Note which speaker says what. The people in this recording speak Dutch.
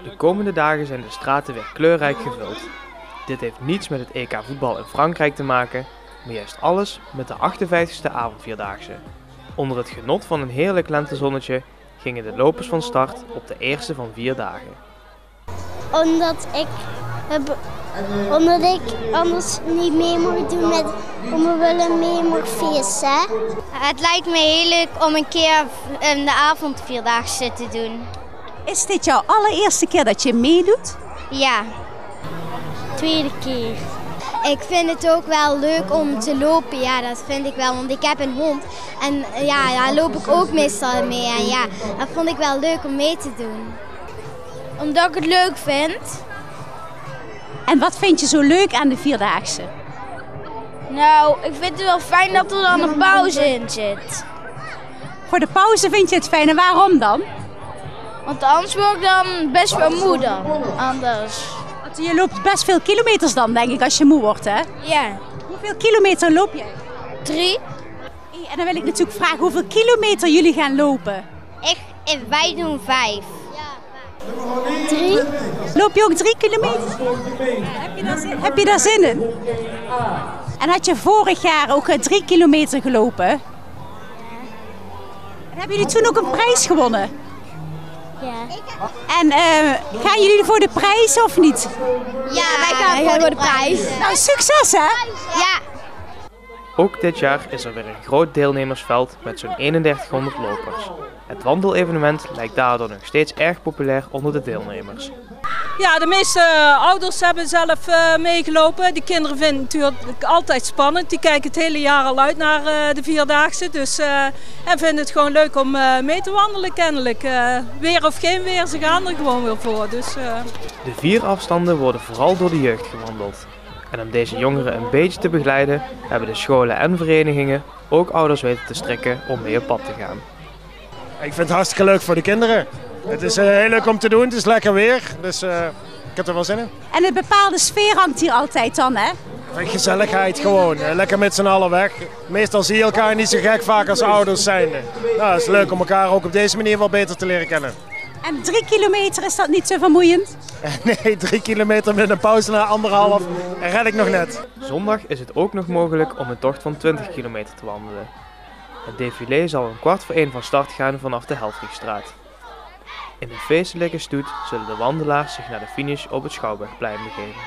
Speaker 1: De komende dagen zijn de straten weer kleurrijk gevuld. Dit heeft niets met het EK voetbal in Frankrijk te maken, maar juist alles met de 58e avondvierdaagse. Onder het genot van een heerlijk lentezonnetje gingen de lopers van start op de eerste van 4 dagen.
Speaker 2: Omdat ik anders niet mee mag doen met we willen mee mag feesten. Het lijkt me heel leuk om een keer de avondvierdaagse te doen.
Speaker 3: Is dit jouw allereerste keer dat je meedoet?
Speaker 2: Ja, tweede keer. Ik vind het ook wel leuk om te lopen, ja dat vind ik wel, want ik heb een hond. En ja, daar loop ik ook meestal mee en ja, dat vond ik wel leuk om mee te doen. Omdat ik het leuk vind.
Speaker 3: En wat vind je zo leuk aan de vierdaagse?
Speaker 2: Nou, ik vind het wel fijn dat er dan een pauze in zit.
Speaker 3: Voor de pauze vind je het fijn en waarom dan?
Speaker 2: Want anders word ik dan best wel moe dan, anders.
Speaker 3: Want je loopt best veel kilometers dan, denk ik, als je moe wordt, hè?
Speaker 2: Ja.
Speaker 3: Hoeveel kilometer loop jij?
Speaker 2: 3.
Speaker 3: En dan wil ik natuurlijk vragen hoeveel kilometer jullie gaan lopen.
Speaker 2: Wij doen 5. 3.
Speaker 3: Loop je ook 3 kilometer? Heb je daar zin in? En had je vorig jaar ook 3 kilometer gelopen? En hebben jullie toen ook een prijs gewonnen?
Speaker 2: Ja.
Speaker 3: En gaan jullie voor de prijs of niet?
Speaker 2: Ja, wij gaan voor de prijs.
Speaker 3: Nou, succes hè?
Speaker 2: Ja.
Speaker 1: Ook dit jaar is er weer een groot deelnemersveld met zo'n 3100 lopers. Het wandelevenement lijkt daardoor nog steeds erg populair onder de deelnemers.
Speaker 4: Ja, de meeste ouders hebben zelf meegelopen. Die kinderen vinden het natuurlijk altijd spannend. Die kijken het hele jaar al uit naar de vierdaagse. En vinden het gewoon leuk om mee te wandelen kennelijk. Weer of geen weer, ze gaan er gewoon weer voor.
Speaker 1: De 4 afstanden worden vooral door de jeugd gewandeld. En om deze jongeren een beetje te begeleiden, hebben de scholen en verenigingen ook ouders weten te strikken om mee op pad te gaan.
Speaker 5: Ik vind het hartstikke leuk voor de kinderen. Het is heel leuk om te doen, het is lekker weer, dus ik heb er wel zin in.
Speaker 3: En een bepaalde sfeer hangt hier altijd dan, hè?
Speaker 5: Gezelligheid gewoon, lekker met z'n allen weg. Meestal zie je elkaar niet zo gek vaak als ouders zijn. Nou, het is leuk om elkaar ook op deze manier wel beter te leren kennen.
Speaker 3: En 3 kilometer, is dat niet zo vermoeiend?
Speaker 5: Nee, 3 kilometer met een pauze naar 1,5 red ik nog net.
Speaker 1: Zondag is het ook nog mogelijk om een tocht van 20 kilometer te wandelen. Het défilé zal om 1:15 van start gaan vanaf de Helfrichstraat. In een feestelijke stoet zullen de wandelaars zich naar de finish op het Schouwburgplein begeven.